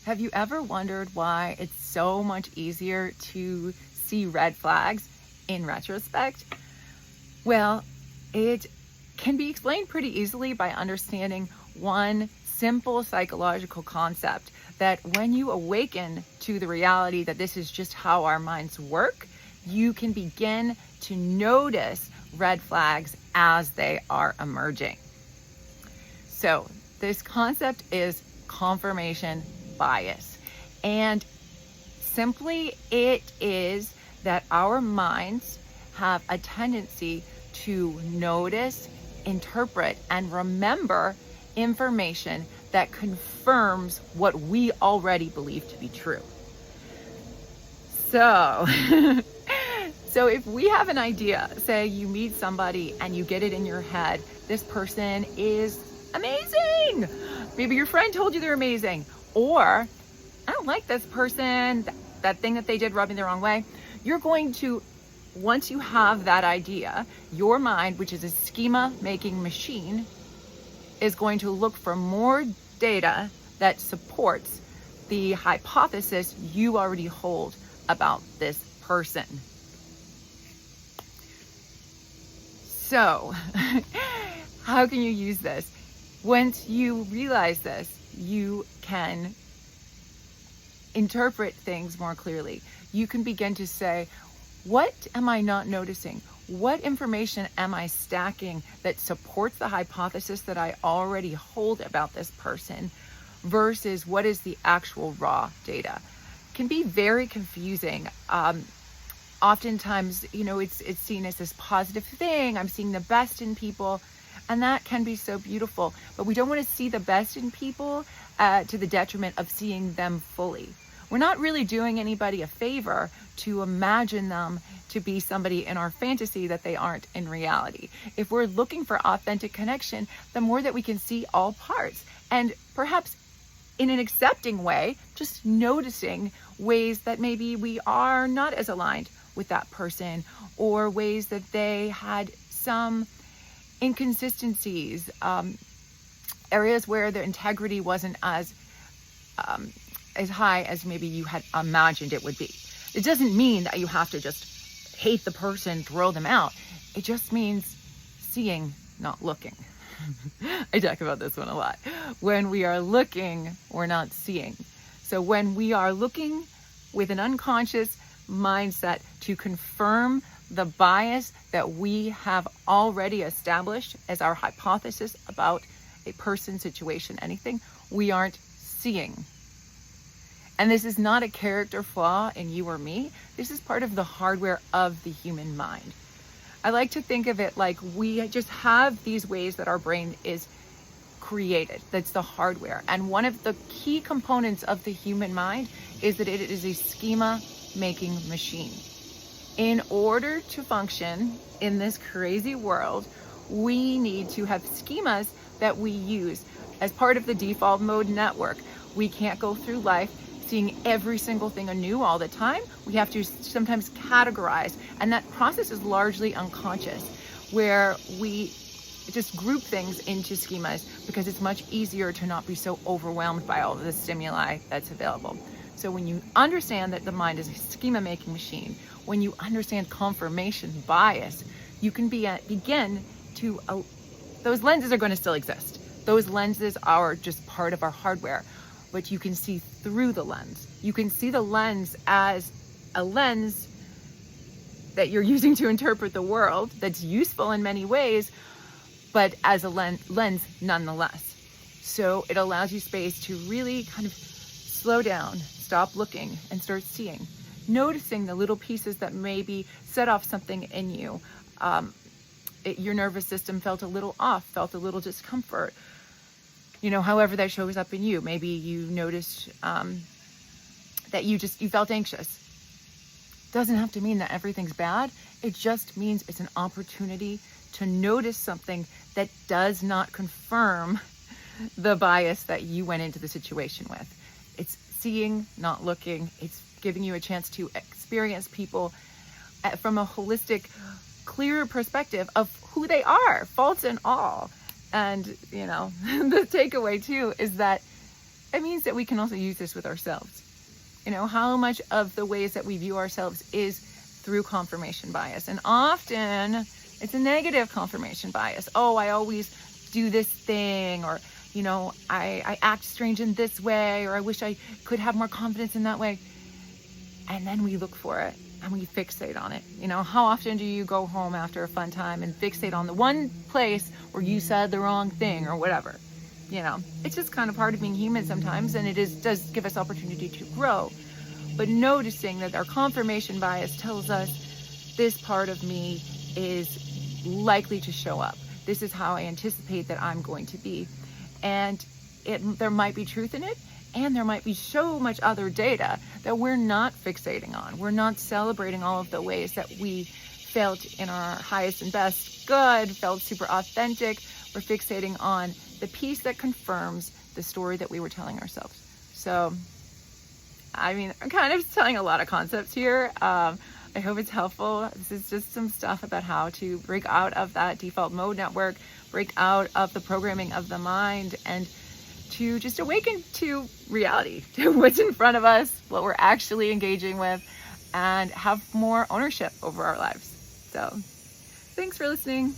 Have you ever wondered why it's so much easier to see red flags in retrospect? Well, it can be explained pretty easily by understanding one simple psychological concept, that when you awaken to the reality that this is just how our minds work, you can begin to notice red flags as they are emerging. So this concept is confirmation bias. And simply it is that our minds have a tendency to notice, interpret, and remember information that confirms what we already believe to be true. So, so if we have an idea, say you meet somebody and you get it in your head, this person is amazing. Maybe your friend told you they're amazing. Or, I don't like this person, that thing that they did rubbed me the wrong way. You're going to, once you have that idea, your mind, which is a schema making machine, is going to look for more data that supports the hypothesis you already hold about this person. So, how can you use this? Once you realize this, you can interpret things more clearly. You can begin to say, what am I not noticing? What information am I stacking that supports the hypothesis that I already hold about this person versus what is the actual raw data? It can be very confusing. Oftentimes, it's seen as this positive thing. I'm seeing the best in people, and that can be so beautiful. But we don't want to see the best in people to the detriment of seeing them fully. We're not really doing anybody a favor to imagine them to be somebody in our fantasy that they aren't in reality. If we're looking for authentic connection, the more that we can see all parts, and perhaps in an accepting way, just noticing ways that maybe we are not as aligned with that person, or ways that they had some inconsistencies, areas where their integrity wasn't as high as maybe you had imagined it would be. It doesn't mean that you have to just hate the person, throw them out. It just means seeing, not looking. I talk about this one a lot. When we are looking, we're not seeing. So when we are looking with an unconscious mindset to confirm the bias that we have already established as our hypothesis about a person, situation, anything, we aren't seeing. And this is not a character flaw in you or me. This is part of the hardware of the human mind. I like to think of it like we just have these ways that our brain is created. That's the hardware. And one of the key components of the human mind is that it is a schema making machine. In order to function in this crazy world, we need to have schemas that we use as part of the default mode network. We can't go through life seeing every single thing anew all the time. We have to sometimes categorize, and that process is largely unconscious, where we just group things into schemas because it's much easier to not be so overwhelmed by all of the stimuli that's available. So when you understand that the mind is a schema making machine, when you understand confirmation bias, you can begin to, those lenses are going to still exist. Those lenses are just part of our hardware, but you can see through the lens. You can see the lens as a lens that you're using to interpret the world that's useful in many ways, but as a lens nonetheless. So it allows you space to really kind of slow down, stop looking, and start seeing. Noticing the little pieces that maybe set off something in you. Your nervous system felt a little off, felt a little discomfort. However that shows up in you. Maybe you noticed that you felt anxious. Doesn't have to mean that everything's bad. It just means it's an opportunity to notice something that does not confirm the bias that you went into the situation with. It's seeing, not looking. It's giving you a chance to experience people from a holistic, clearer perspective of who they are, faults and all. And, the takeaway too is that it means that we can also use this with ourselves. How much of the ways that we view ourselves is through confirmation bias. And often it's a negative confirmation bias. Oh, I always do this thing, or, I act strange in this way, or I wish I could have more confidence in that way. And then we look for it and we fixate on it. How often do you go home after a fun time and fixate on the one place where you said the wrong thing or whatever? It's just kind of part of being human sometimes, and does give us opportunity to grow. But noticing that our confirmation bias tells us this part of me is likely to show up. This is how I anticipate that I'm going to be. And there might be truth in it, and there might be so much other data that we're not fixating on. We're not celebrating all of the ways that we felt in our highest and best good, felt super authentic. We're fixating on the piece that confirms the story that we were telling ourselves. So, I'm kind of telling a lot of concepts here. I hope it's helpful. This is just some stuff about how to break out of that default mode network, break out of the programming of the mind, and to just awaken to reality, to what's in front of us, what we're actually engaging with, and have more ownership over our lives. So, thanks for listening.